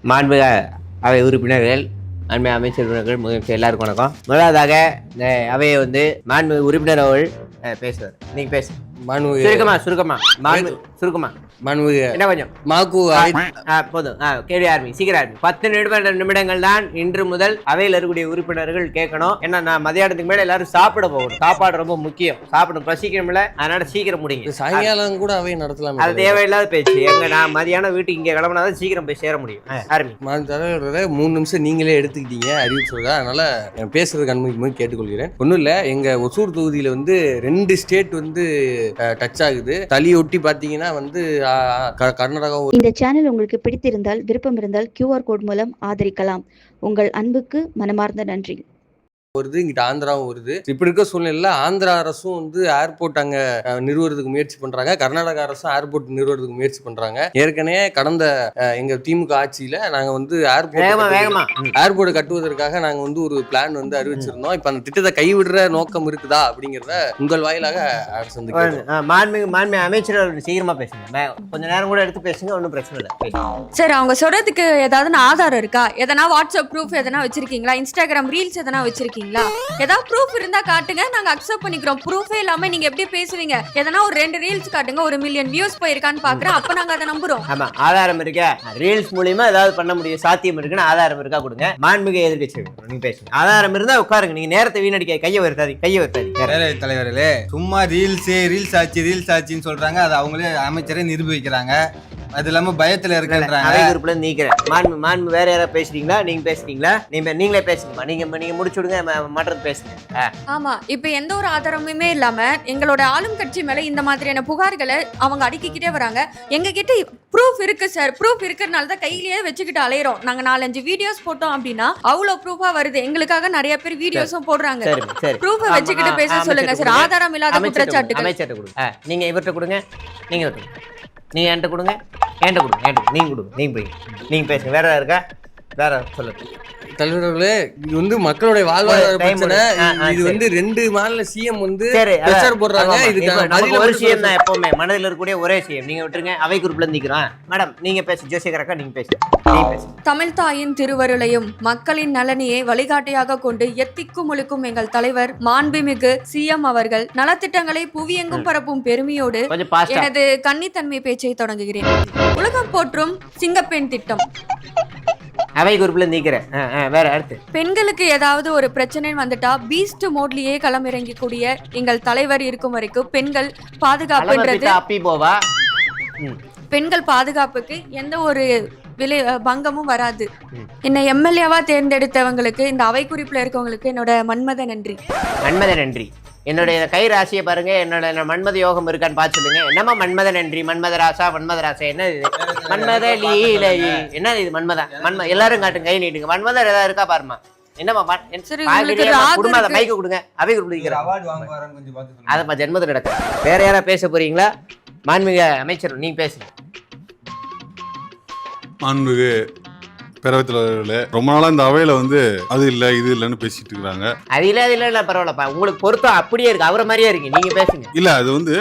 மாண்புக அவை உறுப்பினர்கள், அண்மை அமைச்சர் உறுப்பினர்கள், முதலமைச்சர் எல்லாருக்கும் வணக்கம். முதலாவதாக இந்த அவையை மாண்பு உறுப்பினர் அவர்கள் பேசுவார். நீங்க பேசு. சுருக்கமா என்ன கொஞ்சம் போதும். கேள்வி ஆரம்பி, சீக்கிரம் ஆரம்பி. 10 நிமிடங்கள் தான் இன்று முதல் அவையில் இருக்கக்கூடிய உறுப்பினர்கள் கேட்கணும். ஏன்னா நான் மதியானத்துக்கு மேல எல்லாரும் சாப்பிட போகணும். சாப்பாடு ரொம்ப முக்கியம். சாப்பிடும் பசிக்கணும்ல, அதனால சீக்கிரம் முடிங்க. சாயங்காலம் கூட அவை நடத்தலாம். அது தேவையில்லாத பேச்சு. நான் மதியானம் வீட்டுக்கு இங்க கிளம்பினாதான் சீக்கிரம் போய் சேர முடியும். ஆரம்பி. 3 நிமிஷம் நீங்களே எடுத்துக்கிட்டீங்க அறிவிப்பு. அதனால பேசுறதுக்கு அனுமதி கேட்டுக்கொள்கிறேன். ஒன்றும் இல்லை, எங்க ஒசூர் தொகுதியில 2 ஸ்டேட் டச் ஆகுது. தலியொட்டி பாத்தீங்கன்னா கர்நாடகா. இந்த சேனல் உங்களுக்கு பிடித்திருந்தால், விருப்பம் இருந்தால் QR கோட் மூலம் ஆதரிக்கலாம். உங்கள் அன்புக்கு மனமார்ந்த நன்றி. வருது, இங்கிட்ட ஆந்திராவும் வருது. இப்படி இருக்க சூழ்நிலையில ஆந்திரா அரசும் ஏர்போர்ட் அங்க நிறுவனத்துக்கு முயற்சி பண்றாங்க. கர்நாடக அரசும் ஏர்போர்ட் நிறுவனத்துக்கு முயற்சி பண்றாங்க. ஏற்கனவே கடந்த எங்க திமுக ஆட்சியில நாங்க ஏர்போர்ட் கட்டுவதற்காக நாங்க ஒரு பிளான் அறிவிச்சிருந்தோம். இப்ப அந்த திட்டத்தை கைவிடுற நோக்கம் இருக்குதா அப்படிங்கறத உங்கள் வாயிலாக அரசு மாண்பு அமைச்சர் சீக்கிரமா பேசுங்க. கொஞ்ச நேரம் கூட எடுத்து பேசுங்க, ஒன்றும் பிரச்சனை இல்லை. சரி, அவங்க சொல்றதுக்கு ஏதாவது ஆதாரம் இருக்கா? எதனா வாட்ஸ்அப் ப்ரூஃப் எதனா வச்சிருக்கீங்களா? இன்ஸ்டாகிராம் ரீல்ஸ் எதனா வச்சிருக்கீங்களா? ஏதாவது ப்ரூஃப் இருந்தா காட்டுங்க, நாங்க அக்செப்ட் பண்ணிக்கிறோம். ப்ரூஃபே இல்லாம நீங்க எப்படி பேசுவீங்க? எதனா ஒரு 2 ரீல்ஸ் காட்டுங்க, 1 மில்லியன் வியூஸ் போயிருக்கான்னு பாக்குறேன். அப்ப நாங்க அதை நம்புறோம். ஆமா, ஆதாரம் இருக்கா? ரீல்ஸ் மூலியமா ஏதாவது பண்ண முடியும், சாத்தியம் இருக்குன்னு ஆதாரம் இருக்கா கொடுங்க. மாண்புமிகு எதிர்க்கட்சி நீங்க பேசுங்க. ஆதாரம் இருந்தா உட்காருங்க. நீங்க நேரத்தை வீணடிக்க கையை வருத்தாதீங்க. தலைவர்களே, சும்மா ரீல்ஸ் ஆச்சுன்னு சொல்றாங்க. அது அவங்களே அமைச்சரே நிரூபிக்கிறாங்க. அது இல்லாம பயத்துல இருக்காங்க. நீக்கிறேன். மாண்பு வேற யாராவது பேசுறீங்களா? நீங்க பேசுறீங்களா? நீங்களே பேசுங்கம்மா. நீங்க முடிச்சு விடுங்க, மற்றது பேசுங்க. ஆமா, இப்ப எந்த ஒரு ஆதாரமுமே இல்லாம எங்களோட ஆளும் கட்சி மேல இந்த மாதிரியான புகார்களை அவங்க அடிக்கிட்டே வராங்க. எங்க கிட்ட ப்ரூஃப் இருக்கு சார். ப்ரூஃப் இருக்கிறதுனால தான் கையிலேயே வச்சுக்கிட்டு அலையிறோம். நாங்க 4-5 வீடியோஸ் போட்டோம் அப்படின்னா அவ்வளவு ப்ரூஃபா வருது. எங்களுக்காக நிறைய பேர் வீடியோஸும் போடுறாங்க. ப்ரூஃப வச்சுக்கிட்டு பேச சொல்லுங்க சார். ஆதாரம் இல்லாத குற்றச்சாட்டு அமைச்சர்ட்ட கொடுங்க. நீங்க இவர்கிட்ட கொடுங்க, நீங்க என்கிட்ட கொடுங்க, நீங்க கொடுங்க. நீங்க பேசுங்க. வேற இருக்கா? வேற சொல்லுங்க தலைவர்களே. இது மக்களுடைய வாழ்வாதார பிரச்சனை. இது 2 மாநில சிஎம் பிரஷர் போடுறாங்க. இதுக்கு ஒரு சிஎம் தான் எப்பவுமே மனதில் இருக்கக்கூடிய ஒரே சிஎம். நீங்க விட்டுருங்க. அவை குரூப்ல நிக்கிறோம். மேடம் நீங்க பேசு. ஜோசிகரக்கா நீங்க பேசு. தமிழ் தாயின் திருவருளையும் மக்களின் நலனையே வழிகாட்டியாக கொண்டு எத்திக்கும் ஒழுக்கும் எங்கள் தலைவர் மாண்புமிகு சிஎம் அவர்கள் நலத்திட்டங்களை புவியெங்கும் பரப்பும் பெருமையோடு எனது கன்னித்தன்மை பேச்சை தொடங்குகிறேன். உலகம் போற்றும் சிங்கப்பெண் திட்டம் அவை குரூப்ல நிக்கிறேன். வேற அடுத்து பெண்களுக்கு ஏதாவது ஒரு பிரச்சனை வந்துட்டா பீஸ்ட் மோட்லயே களமிறங்கக்கூடிய எங்கள் தலைவர் இருக்கும் வரைக்கும் பெண்கள் பாதுகாப்புன்றது பெண்கள் பாதுகாப்புக்கு எந்த ஒரு பங்கமும் வராது. என்னை எம்எல்ஏவா தேர்ந்தெடுத்தவங்களுக்கு, இந்த அவை குறிப்புல இருக்கவங்களுக்கு என்னோட மன்மத நன்றி. என்னுடைய கை ராசியை பாருங்க. என்னோட மன்மத யோகம் இருக்கான்னு பார்த்து சொல்லுங்க. என்னமா மன்மத நன்றி, மன்மத ராசா என்ன இது? மன்மத லீலை என்ன இது? எல்லாரும் காட்டுங்க, கை நீட்டுங்க. மன்மதர் ஏதாவது இருக்கா பாருமா. என்னமா மைக்கு கொடுங்க. அவை அதப்பா ஜென்மத்தில் நடக்க. வேற யாரா பேச போறீங்களா? மாண்புமிகு அமைச்சர் நீங்க பேசுங்க. மாண்புமிகு பேரவைத்தலைவர்களே, ரொம்ப நாளா இந்த அவையில அது இல்ல இது இல்லன்னு பேசிட்டு இருக்காங்க. அது இல்ல பரவாயில்லப்பா, உங்களுக்கு பொருத்தம் அப்படியே இருக்கு. அவரை மாதிரியே இருக்கு. நீங்க பேசுங்க. இல்ல அது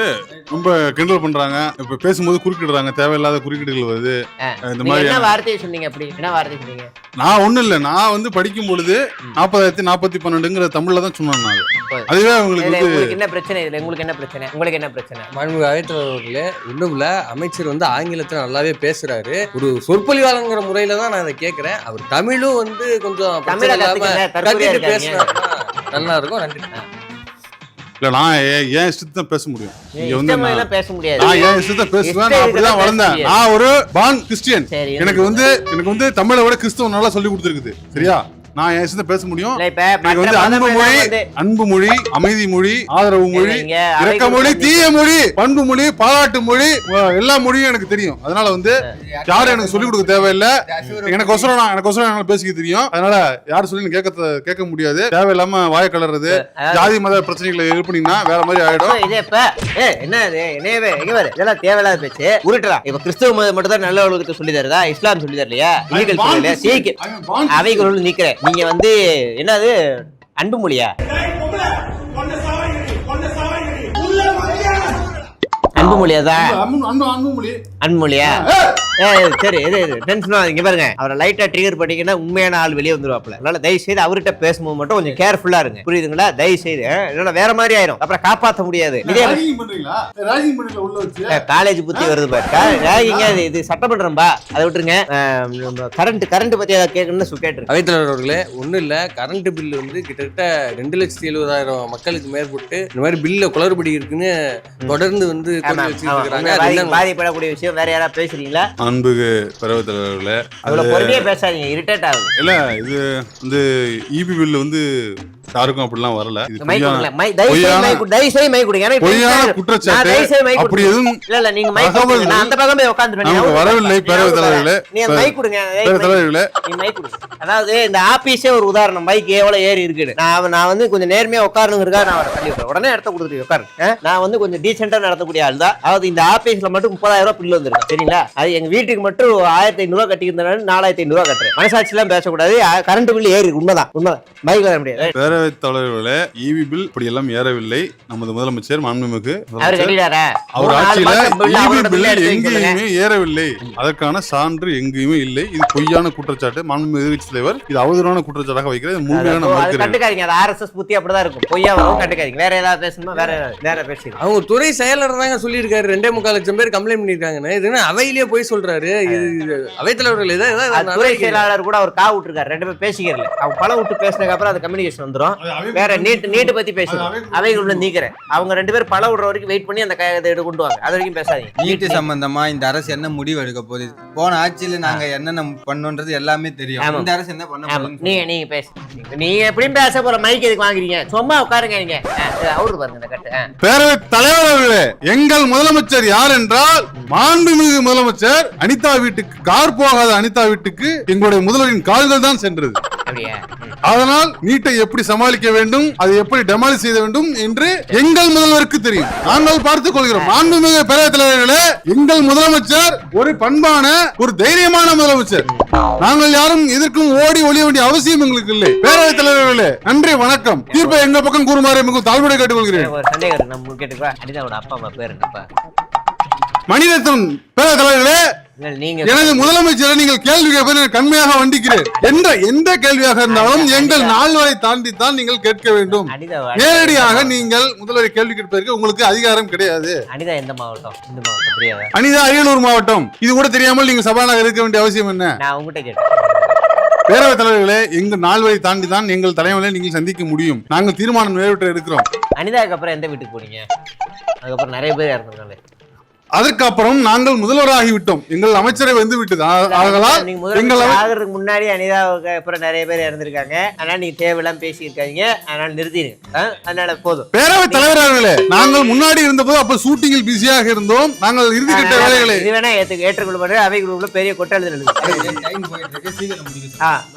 ரொம்ப கிண்டல் பண்றாங்க. இப்ப பேசும்போது குறுக்கிடுறாங்க, தேவையில்லாத குறுக்கீடுகள் வருது. இந்த மாதிரி என்ன வார்த்தையை சொன்னீங்க? அப்படி என்ன வார்த்தை சொன்னீங்க? நான் ஒண்ணும் இல்ல, நான் படிக்கும் பொழுது 40,412ங்கிற தமிழ்ல தான் சொன்னேன். அதுவே உங்களுக்கு என்ன பிரச்சனை? இதுல உங்களுக்கு என்ன பிரச்சனை? மாண்புமிகு அவைத்தலைவர்களே, ஒண்ணுமில்ல, அமைச்சர் ஆங்கிலத்துல நல்லாவே பேசுறாரு. ஒரு சொற்பொழிவாளங்கிற முறையில தான் நான் அதை கேட்கிறேன். அவர் தமிழும் கொஞ்சம் கத்திட்டு பேசுனா நல்லா இருக்கும். நன்றி. இல்ல, நான் ஏன் இஷ்டத்தை தான் பேச முடியும். இங்க பேச முடியாது. நான் ஏன் இஷ்டத்தை பேசுவேன். நான் அப்படிதான் வளர்ந்தேன். நான் ஒரு பான் கிறிஸ்டியன். எனக்கு தமிழை விட கிறிஸ்தவம் நல்லா சொல்லி கொடுத்துருக்குது. சரியா? நான் என் இஷ்டத்தை பேச முடியும். அன்பு மொழி, அமைதி மொழி, ஆதரவு மொழி, இரக்க மொழி, தீய மொழி, பண்பு மொழி, பாராட்டு மொழி, எல்லா மொழியும் எனக்கு தெரியும். அதனால யாரும் எனக்கு சொல்லிக் கொடுக்க தேவையில்லை. எனக்கு பேசிக்க தெரியும். அதனால யாரும் சொல்லி கேட்க முடியாது. தேவையில்லாம வாய கலர்றது, ஜாதி மத பிரச்சனைகளை எழுப்பினீங்கன்னா வேற மாதிரி ஆயிடும். இதெல்லாம் தேவையில்லாத பேச்சு. உருட்டலாம். இப்ப கிறிஸ்தவ மதம் மட்டும் தான் நல்ல ஒழுக்கத்தை சொல்லி தருதா? இஸ்லாம் சொல்லி தரலையா? அவை குரல் நிக்கிறேன். நீங்க என்னது அன்பு மொழியா? அன்பு மொழியாதான்? அன்பு மொழியா? சரி இது டென்ஷன் இங்க பாருங்க அவரை லைட்டா ட்ரிகர் பண்ணிங்கன்னா உண்மையான ஆள் வெளியே வந்துருவாப்ல. அதனால தயவு செய்து அவர்கிட்ட பேசும்போது மட்டும் கொஞ்சம் கேர்ஃபுல்லா இருங்க, புரியுதுங்களா? தயவு செய்து இல்லைன்னா வேற மாதிரி ஆயிரும், அப்புறம் காப்பாற்ற முடியாது. காலேஜ் புத்தி வருது பாரு, இது சட்டமன்றம்பா, அதை விட்டுருங்க. கரண்ட் பத்தி ஏதாவது கேட்கணும்னு கேட்டுருங்க. அவைத்தலைவர் அவர்களே, ஒன்றும் இல்லை, கரண்ட் பில் வந்து கிட்டத்தட்ட 2,70,000 மக்களுக்கு மேற்பட்டு இந்த மாதிரி பில்ல குளறுபடி இருக்குன்னு தொடர்ந்து வந்து பாதிப்படக்கூடிய விஷயம் வேற யாராவது பேசுறீங்களா? அன்புக்கு பேரவைத் தலைவர்களே, அவ்வளவு பொறுமையா பேசாதீங்க, இரிட்டேட் ஆகுது. இல்ல இது வந்து இபி பில் வந்து யாருக்கும் அப்படிலாம் வரல. இது அப்படி எதுவும் வரவில்லை. பேரவைத் தலைவர்களே, அதாவது இந்த ஆபீஸே ஒரு உதாரணம், மைக் எவ்வளவு ஏறி இருக்குது. நான் வந்து கொஞ்சம் நேர்மையா உட்காரணுங்கிறதா நான் கண்டிப்பா உடனே இடத்த கொடுத்துட்டு உட்காரு. நான் வந்து கொஞ்சம் டீசெண்டா நடத்தக்கூடிய ஆள் தான். அதாவது இந்த ஆபீஸ்ல மட்டும் 30,000 ரூபாய் பில் வந்துருக்கு, சரிங்களா? அது எங்க வீட்டுக்கு மட்டும் 1,500 ரூபாய் கட்டி இருந்தாலும் 4,500 ரூபாய் கட்டுறேன். மனசாட்சி எல்லாம் பேசக்கூடாது, கரண்ட் பில் ஏறி உண்மைதான், உண்மைதான். மைக் வர முடியாது. பேரவைத் தலைவர்களே, இவி பில் இப்படி எல்லாம் ஏறவில்லை. நமது முதலமைச்சர் மாண்புமிகு அவர் கட்டிட்டாரா? அவர் ஆட்சியில இவி பில் எங்கேயுமே ஏறவில்லை. அதற்கான சான்று எங்கேயுமே இல்லை. இது பொய்யான குற்றச்சாட்டு. மாண்புமிகு எதிர்க்கட்சி தலைவர் இது அவதூறான குற்றச்சாட்டாக வைக்கிறது. கட்டுக்காதீங்க, அது ஆர்எஸ்எஸ் புத்தி அப்படிதான் இருக்கும், பொய்யா வரும், கட்டுக்காதீங்க. வேற ஏதாவது பேசணுமா? வேற பேசுறீங்க. அவங்க துறை செயலர் தாங்க சொல்லியிருக்காரு 2.25 லட்சம் பேர் கம்ப்ளைண்ட் பண்ணிருக்காங்க. இது அவையிலேயே போய் சொல்றாரு. இது அவைத்தலைவர்கள் துறை செயலாளர் கூட அவர் கா விட்டுருக்காரு, 2 பேர் பேசிக்கிறல. அவங்க பல விட்டு பேசினதுக்கு அப்புறம் அது கம்யூனிகேஷன் வந்துடும். வேற நீட்டு பத்தி பேசணும், அவைக்குள்ள நீக்கிறேன். அவங்க 2 பேர் பல விடுற வரைக்கும் வெயிட் பண்ணி அந்த இதை கொண்டு வாங்க, அது வரைக்கும் பேசாதீங்க. நீட்டு சம்பந்தமா இந்த அரசு என்ன முடிவு எடுக்க போகுது, போன ஆட்சியில நாங்க என்னென்ன பண்ணோன்றது எல்லாமே தெரியும். இந்த அரசு என்ன பண்ண போகுது? நீங்க பேசுங்க, நீங்க எப்படியும் பேச போற மைக் எதுக்கு வாங்குறீங்க? சும்மா உட்காருங்க. நீங்க அவருக்கு பாருங்க இந்த கட்டு. பேரவைத் தலைவர் அவர்களே, எங்கள் முதலமைச்சர் யார் என்றால் மாண்புமிகு முதலமைச்சர் அனிதா வீட்டுக்கு, கார் போகாத அனிதா வீட்டுக்கு எங்களுடைய முதல்வரின் கால்கள் தான் சென்றது. அதனால் நீட்டை எப்படி சமாளிக்க வேண்டும், அதை எப்படி டெமாலிஷ் செய்ய வேண்டும் என்று எங்கள் முதல்வருக்கு தெரியும். நாங்கள் பார்த்துக் கொள்கிறோம். மாண்புமிகு பேரவைத் தலைவர்களே, எங்கள் முதலமைச்சர் ஒரு பண்பான, ஒரு தைரியமான முதலமைச்சர். நாங்கள் யாரும் எதற்கும் ஓடி ஒளிய வேண்டிய அவசியம் எங்களுக்கு இல்லை. பேரவைத் தலைவர்களே, நன்றி, வணக்கம். தீர்ப்பை எங்க பக்கம் கூறுமாறு மிகவும் தாழ்மையை கேட்டுக்கொள்கிறேன். மணிரத்னம் பேரவைத் தலைவர்களே, எனது முதலமைச்சரை நீங்கள் கேள்வி கேட்பதை கண்மையாக வண்டிக்கிறேன். எந்த கேள்வியாக இருந்தாலும் எங்கள் நால்வரை தாண்டி தான் நீங்கள் கேட்க வேண்டும். நேரடியாக நீங்கள் முதல்வரை கேள்வி கேட்பதற்கு உங்களுக்கு அதிகாரம் கிடையாது. அனிதா அரியலூர் மாவட்டம். இது கூட தெரியாமல் நீங்க சபாநாயகர் இருக்க வேண்டிய அவசியம் என்ன? பேரவைத் தலைவர்களே, எங்க நால்வரை தாண்டி தான் எங்கள் தலைவர்களை நீங்கள் சந்திக்க முடியும். நாங்கள் தீர்மானம் நிறைவேற்ற இருக்கிறோம். அனிதாக்கு அப்புறம் எந்த வீட்டுக்கு போனீங்க? அதுக்கப்புறம் நிறைய பேர் இறந்துருக்காங்க. அதற்கப்புறம் நாங்கள் முதல்வராகிவிட்டோம். எங்கள் அமைச்சரை வந்து விட்டது. முன்னாடி அனிதாவுக்கு அப்புறம் நிறைய பேர் இறந்திருக்காங்க. அதனால நீங்க தேவையெல்லாம் பேசியிருக்காங்க, அதனால நிறுத்திடுங்க. அதனால போதும். பேரவைத் தலைவர்களே, நாங்கள் முன்னாடி இருந்தபோது அப்ப ஷூட்டிங்கில் பிஸியாக இருந்தோம். நாங்கள் இறுதி கட்ட வேலைகளை இது வேணா ஏற்றுக்கொள்ள அவை குரூப்ல பெரிய கொட்டாளி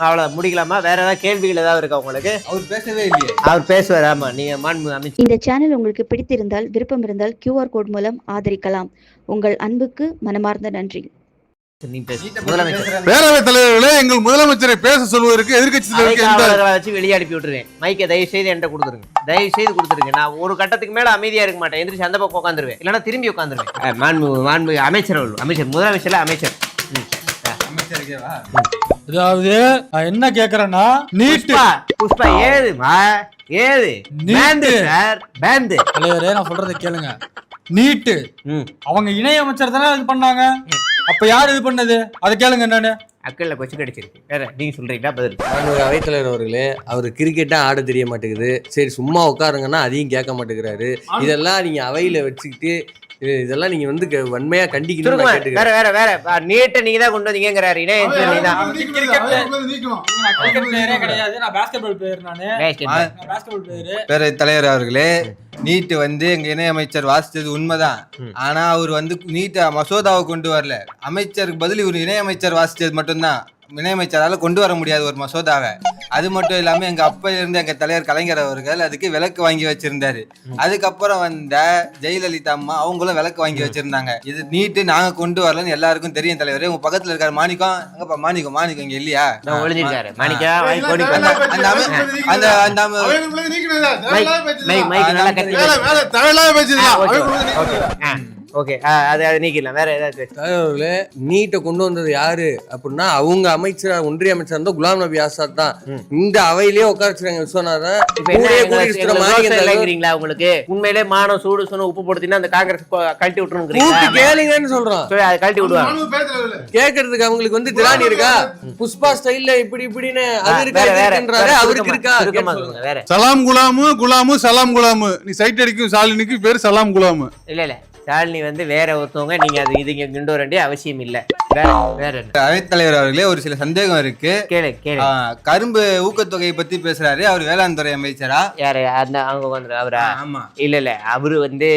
அவ்வளவு முடிக்கலாமா? வேற ஏதாவது கேள்விகள் ஏதாவது இருக்கா உங்களுக்கு? அவர் பேசவே இல்லையே. அவர் பேசுவார். ஆமா, நீங்க மாண்பு அமைச்சர். இந்த சேனல் உங்களுக்கு பிடித்திருந்தால், விருப்பம் இருந்தால் QR கோட் மூலம் ஆதரிக்கலாம். உங்கள் அன்புக்கு மனமார்ந்த நன்றி. பேரவைத் தலைவர்களே, எங்கள் முதலமைச்சரை பேச சொல்வதற்கு எதிர்க்கட்சி தலைவர்களை வச்சு வெளியே அனுப்பி விட்டுருவேன். மைக்கை தயவு செய்து என்கிட்ட கொடுத்துருங்க, தயவு செய்து கொடுத்துருங்க. நான் ஒரு கட்டத்துக்கு மேல அமைதியா இருக்க மாட்டேன். எந்திரிச்சு அந்த பக்கம் உட்காந்துருவேன், இல்லைன்னா திரும்பி உட்காந்துருவேன். மாண்பு அமைச்சர், முதலமைச்சர்ல அமைச்சர். அதாவது என்ன கேக்குறேன்னா, புஷ்பா ஏது சார் பேந்து தலைவரே, நான் சொல்றதை கேளுங்க. நீட்டு அவங்க இணை அமைச்சர் தானே இது பண்ணாங்க. அப்ப யார் இது பண்ணது? அதை கேளுங்க. என்னன்னு அக்கல்ல கொச்சு கிடைச்சிருக்கு. வேற நீங்க சொல்றீங்களா? பதில். அவைத்தலைவர் அவர்களே, அவரு கிரிக்கெட்டா ஆட தெரிய மாட்டேங்குது. சரி சும்மா உட்காருங்கன்னா அதையும் கேட்க மாட்டேங்கிறாரு. இதெல்லாம் நீங்க அவையில வச்சுக்கிட்டு இதெல்லாம் நீங்க வந்து வன்மையா கண்டிக்கணும். வேற வேற வேற நீட்டை நீங்க தான் கொண்டு வந்தீங்கங்கறாரு. பேரவைத் தலைவர் அவர்களே, நீட் வந்து எங்க இணை அமைச்சர் வாசித்தது உண்மைதான். ஆனா அவர் வந்து நீட் மசோதாவை கொண்டு வரல. அமைச்சருக்கு பதில் இவர் இணை அமைச்சர் வாசித்தது மட்டும்தான். இணையமைச்சரால கொண்டு வர முடியாது ஒரு மசோதாவை. அது மட்டும் இல்லாம எங்க அப்பா இருந்து எங்க தலைவர் கலைஞர் அவர்கள் அதுக்கு விலக்கு வாங்கி வச்சிருந்தாரு. அதுக்கப்புறம் வந்த ஜெயலலிதா அம்மா அவங்களும் விலக்கு வாங்கி வச்சிருந்தாங்க. இது நீட்டு நாங்க கொண்டு வரலன்னு எல்லாருக்கும் தெரியும். தலைவர் உங்க பக்கத்துல இருக்காரு மாணிக்கம், அங்கப்பா மாணிக்கம் இங்க இல்லையா? ஓகே அது நீக்கலாம். வேற ஏதாவது தலைவர்களே, நீட்டை கொண்டு வந்தது யாரு அப்படின்னா அவங்க அமைச்சர், ஒன்றிய அமைச்சர் இருந்தா குலாம் நபி ஆசாத் தான். இந்த அவையிலேயே உட்கார வச்சிருக்காங்க விஸ்வநாதன். உங்களுக்கு உண்மையிலே மானம் சூடு சொன்ன உப்பு போடுத்தீங்கன்னா அந்த காங்கிரஸ் கழட்டி விட்டுருங்க கேளுங்கன்னு சொல்றோம். கழட்டி விடுவாங்க. கேக்குறதுக்கு அவங்களுக்கு வந்து திராணி இருக்கா? புஷ்பா ஸ்டைல்ல இப்படின்னு அது இருக்காரு, அவருக்கு இருக்கா? வேற சலாம் குலாமு சலாம் குலாமு. நீ சைட் அடிக்கும் சாலினிக்கு பேரு சலாம் குலாமு. இல்ல சாலினி வந்து வேற ஒருத்தவங்க. நீங்க அது இது கொண்டு வர வேண்டிய அவசியம் இல்ல. வேற அவைத்தலைவர் அவர்களே, ஒரு சில சந்தேகம் இருக்கு. கேளு. கரும்பு ஊக்கத்தொகையை பத்தி பேசுறாரு. அவர் வேளாண் துறை அமைச்சரா? யாரு அந்த அவங்க வந்து அவரா? ஆமா. இல்ல அவரு வந்து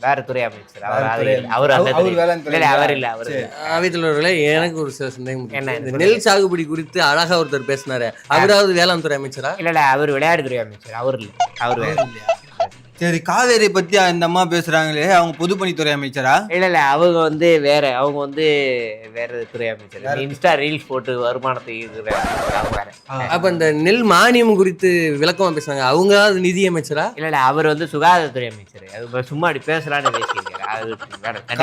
வேற துறை அமைச்சர். அவர் அவைத்தலைவர்களே, எனக்கு ஒரு சில சந்தேகம். என்ன நெல் சாகுபடி குறித்து அழகா ஒருத்தர் பேசினாரு, அவராவது வேளாண் துறை அமைச்சரா? இல்ல அவர் விளையாட்டுத்துறை அமைச்சர். அவர் இல்ல, அவர் வேற இல்லையா? சரி, காவேரி பத்தி அந்த அம்மா பேசுறாங்களே, அவங்க பொதுப்பணித்துறை அமைச்சரா? இல்ல அவங்க வந்து வேற, அவங்க வந்து வேற துறை அமைச்சர். இன்ஸ்டா ரீல்ஸ் போட்டு வருமானத்தை வேற. அப்ப இந்த நெல் மானியம் குறித்து விளக்கமா பேசுறாங்க, அவங்க நிதி அமைச்சரா? இல்ல அவர் வந்து சுகாதாரத்துறை அமைச்சர். அது சும்மா அப்படி பேசலான்னு பேசியிருக்காரு.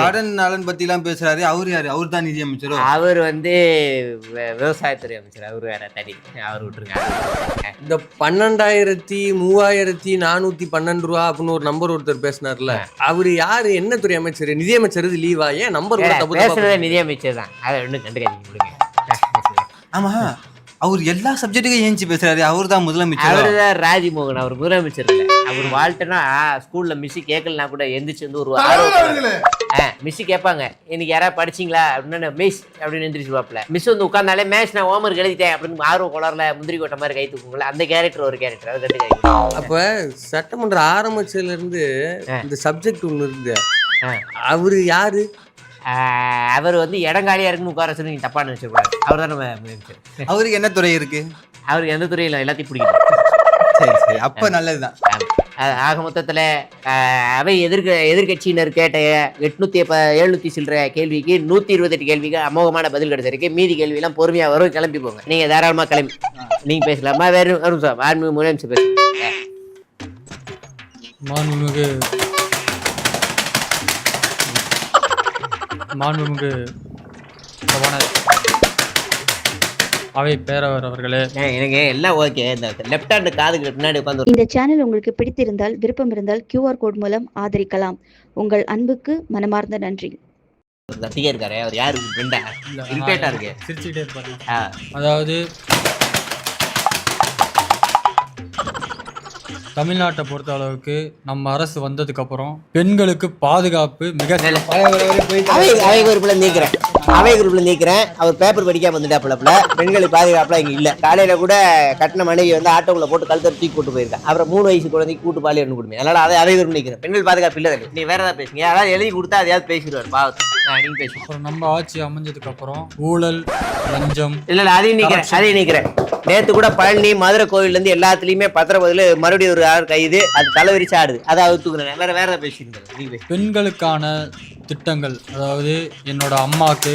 கடன் நலன் பத்தி எல்லாம் பேசுறாரு. அவரு யாரு? அவர் தான் நிதி அமைச்சர். அவர் வந்து விவசாயத்துறை அமைச்சர். அவர் வேற தனி. அவர் விட்டுருங்க. இந்த 12,3412 ரூபா அப்படின்னு ஒரு நம்பர் ஒருத்தர் பேசினார்ல, அவரு யாரு? என்ன துறை அமைச்சர்? நிதி அமைச்சர் லீவா? ஏன் நம்பர் பேசுறதே நிதி அமைச்சர் தான். அதை ஒன்றும் கண்டுக்காதீங்க. ஆமா, அவர் எல்லா சப்ஜெக்ட்டுக்கும் ஏஞ்சி பேசுறாரு. அவர் தான் முதலமைச்சர். அவர்தான் ராஜ்மோகன். அவர் முதலமைச்சர் இல்ல. அவர் வாழ்த்துனா ஸ்கூல்ல மிஸ் கேட்கலனா கூட எந்திரிச்சு வந்து ஒரு மிஸ் கேட்பாங்க, இன்னைக்கு யாராவது படிச்சிங்களா அப்படின்னு. மிஸ் அப்படின்னு எந்திரிச்சுவாப்ல. மிஸ் வந்து உட்கார்ந்தாலே மேட்ச் நான் ஹோம்ஒர்க் எழுதிட்டேன் அப்படின்னு ஆர்வ கோளர்ல முந்திரி கொட்ட மாதிரி கை தூக்குங்களா, அந்த கேரக்டர் ஒரு கேரக்டர். அது கண்டுக்காதீங்க. அப்ப சட்டமன்றம் ஆரம்பிச்சதுல இருந்து இந்த சப்ஜெக்ட் ஒண்ணு இருந்து, அவரு யாரு? அவர் வந்து இடங்காலியா இருக்குன்னு உட்கார சொல்லி நீங்க தப்பா நினைச்சக்கூடாது. அவர் தான் முதலமைச்சர். அவருக்கு என்ன துறை இருக்கு? அவருக்கு எந்த துறையில எல்லாத்தையும் பிடிக்கும். சரி, அப்ப நல்லதுதான். ஆக மொத்தத்துல அவை எதிர்கட்சியினர் கேட்ட 700 சில்லற கேள்விக்கு 128 கேள்விக்கு அமோகமான பதில் கிடைச்சிருக்கு. மீதி கேள்வி எல்லாம் பொறுமையா வரும். கிளம்பி போங்க. நீங்க தாராளமா கிளம்பி நீங்க பேசலாமா? வேற முதலமைச்சர் பேசுங்க. மாண்புமிகு அவை பேரவர் அவர்களே, எனக்கு எல்லாம் ஓகே. இந்த லெஃப்ட் ஹேண்ட் காதுக்கு பின்னாடி உட்கார்ந்து. இந்த சேனல் உங்களுக்கு பிடித்திருந்தால், விருப்பம் இருந்தால் QR கோட் மூலம் ஆதரிக்கலாம். உங்கள் அன்புக்கு மனமார்ந்த நன்றி. கத்தியே இருக்காரு. அவர் யாரு? ஃப்ரெண்டா? இரிட்டேட்டா இருக்கு. சிரிச்சுக்கிட்டே இருப்பாரு. அதாவது தமிழ்நாட்டை பொறுத்த அளவுக்கு நம்ம அரசு வந்ததுக்கு அப்புறம் பெண்களுக்கு பாதுகாப்பு மிக அவை குரூப்ல நீக்கிறேன். அவர் பேப்பர் படிக்காம வந்துட்டாப்புல. பெண்களுக்கு பாதுகாப்புலாம் இங்க இல்ல. காலையில கூட கட்டின மனைவி வந்து ஆட்டோக்குள்ள போட்டு கழுத்தை தூக்கி கூட்டு போயிருக்கேன். அப்புறம் 3 வயசு குழந்தைக்கு கூட்டு பாலியல் கொடுமை. அதனால அவை குரூப் நீக்கிறேன். பெண்கள் பாதுகாப்பு இல்ல. நீ வேற ஏதாவது பேசுங்க. யாராவது எழுதி கொடுத்தா அதையாவது பேசிடுவார். பாவத்து நீங்க பேசுங்க. அப்புறம் நம்ம ஆட்சி அமைஞ்சதுக்கு அப்புறம் ஊழல், லஞ்சம் இல்ல அதையும் நீக்கிறேன். நேத்து கூட பழனி, மதுரை கோவில்ல இருந்து எல்லாத்துலயுமே பத்திரப்பதில் மறுபடியும் ஒரு கைது. அது தலைவிரிச்சு ஆடுது. அதை அவுத்துக்கிறேன். வேற பேசிட்டு பெண்களுக்கான திட்டங்கள், அதாவது என்னோட அம்மாக்கு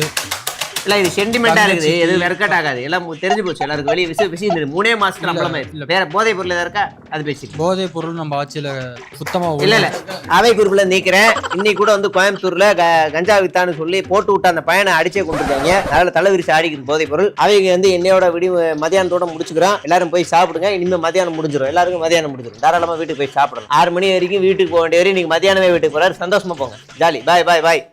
இல்ல இது சென்டிமெண்டா இருக்குது. எது வெர்க்கட் ஆகாது. எல்லாம் தெரிஞ்சு போச்சு. எல்லாருக்கும் வெளியே விஷயம் 3 மாசத்துக்கு அப்புறமா வேற போதைப் பொருள் ஏதா இருக்கா அது பேசி. போதைப் பொருள் நம்ம ஆட்சியில சுத்தமா இல்ல அவை குரூப்ல நீக்கிறேன். இன்னைக்கு கூட வந்து கோயம்புத்தூர்ல கஞ்சா வித்தான்னு சொல்லி போட்டு விட்டு அந்த பையனை அடிச்சே கொண்டுருக்காங்க. அதனால தலைவிரிச்சு ஆடிக்குது போதைப் பொருள். அவைங்க வந்து என்னையோட மதியானத்தோட முடிச்சுக்கிறோம். எல்லாரும் போய் சாப்பிடுங்க. இனிமே மதியானம் முடிஞ்சிடும். எல்லாருக்கும் மதியானம் முடிஞ்சிடும். தாராளமா வீட்டுக்கு போய் சாப்பிடணும். 6 மணி வரைக்கும் வீட்டுக்கு போக வேண்டிய வரைக்கும் நீங்க மதியானமே வீட்டுக்கு போறாரு. சந்தோஷமா போங்க. ஜாலி. பாய்.